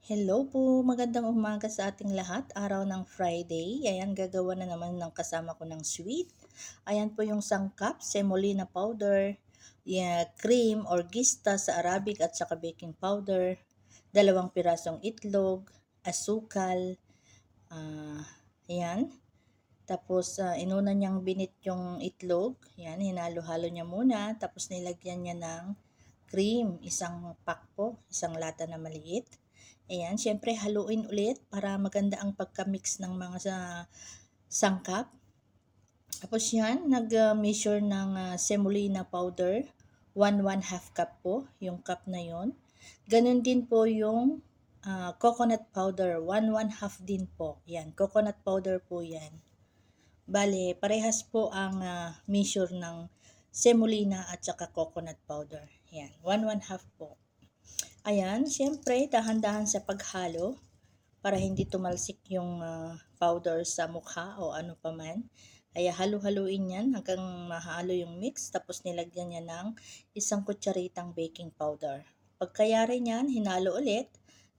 Hello po, magandang umaga sa ating lahat. Araw ng Friday. Ayan, gagawa na naman ng kasama ko ng sweet. Ayan po yung sangkap, semolina powder, cream or gista sa Arabic at saka baking powder, 2 pirasong itlog, asukal, ayan. Tapos, inuna niyang binit yung itlog. Yan, hinalo-halo niya muna. Tapos, nilagyan niya ng cream. Isang pack po, isang lata na maliit. Ayan, syempre haluin ulit para maganda ang pagka-mix ng mga sangkap. Tapos yan, nag-measure ng semolina powder. 1/2 cup po, yung cup na yon. Ganun din po yung coconut powder. 1/2 din po. Yan, coconut powder po yan. Bale, parehas po ang measure ng semolina at saka coconut powder. Yan, 1/2 po. Ayan, syempre, dahan-dahan sa paghalo para hindi tumalsik yung powder sa mukha o ano pa man. Kaya halu-haluin yan hanggang mahalo yung mix. Tapos nilagyan niya ng 1 kutsaritang baking powder. Pagkayari niyan, hinalo ulit.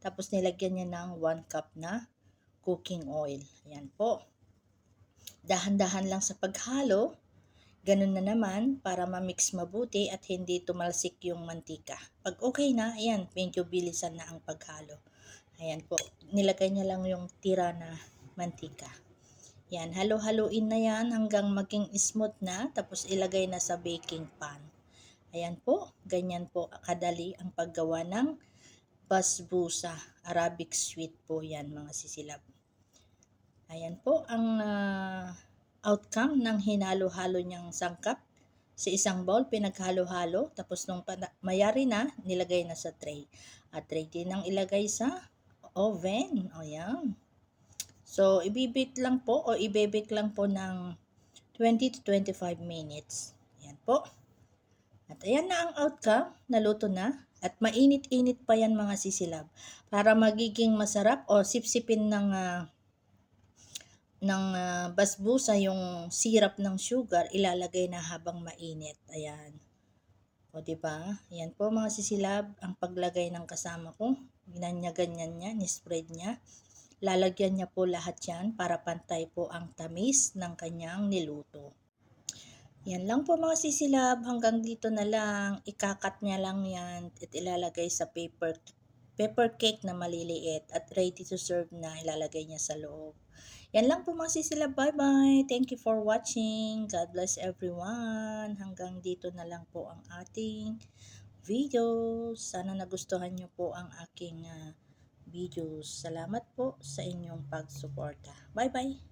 Tapos nilagyan niya ng 1 cup na cooking oil. Ayan po. Dahan-dahan lang sa paghalo. Ganun na naman para ma-mix mabuti at hindi tumalsik yung mantika. Pag okay na, ayan, medyo bilisan na ang paghalo. Ayan po, nilagay niya lang yung tira na mantika. Yan, halo-haluin na yan hanggang maging smooth na, tapos ilagay na sa baking pan. Ayan po, ganyan po kadali ang paggawa ng basbousa, Arabic sweet po yan mga sisilab. Ayan po ang outcome ng hinalo-halo niyang sangkap. Sa isang bowl, pinaghalo-halo. Tapos nung mayari na, nilagay na sa tray. At ready nang ilagay sa oven. Ayan. So, ibibake lang po o ibebake lang po ng 20 to 25 minutes. Ayan po. At ayan na ang outcome. Naluto na. At mainit-init pa yan mga sisilab. Para magiging masarap o sipsipin ng basbousa yung syrup ng sugar, ilalagay na habang mainit. Ayan. O diba? Ayan po mga sisilab, ang paglagay ng kasama ko. Ganyan niya, ni-spread niya. Lalagyan niya po lahat yan para pantay po ang tamis ng kanyang niluto. Yan lang po mga sisilab, hanggang dito na lang. Ikakat niya lang yan at ilalagay sa paper cake na maliliit at ready to serve na, ilalagay niya sa loob. Yan lang po mga sisilab. Bye-bye. Thank you for watching. God bless everyone. Hanggang dito na lang po ang ating videos. Sana nagustuhan niyo po ang aking videos. Salamat po sa inyong pagsuporta. Bye-bye.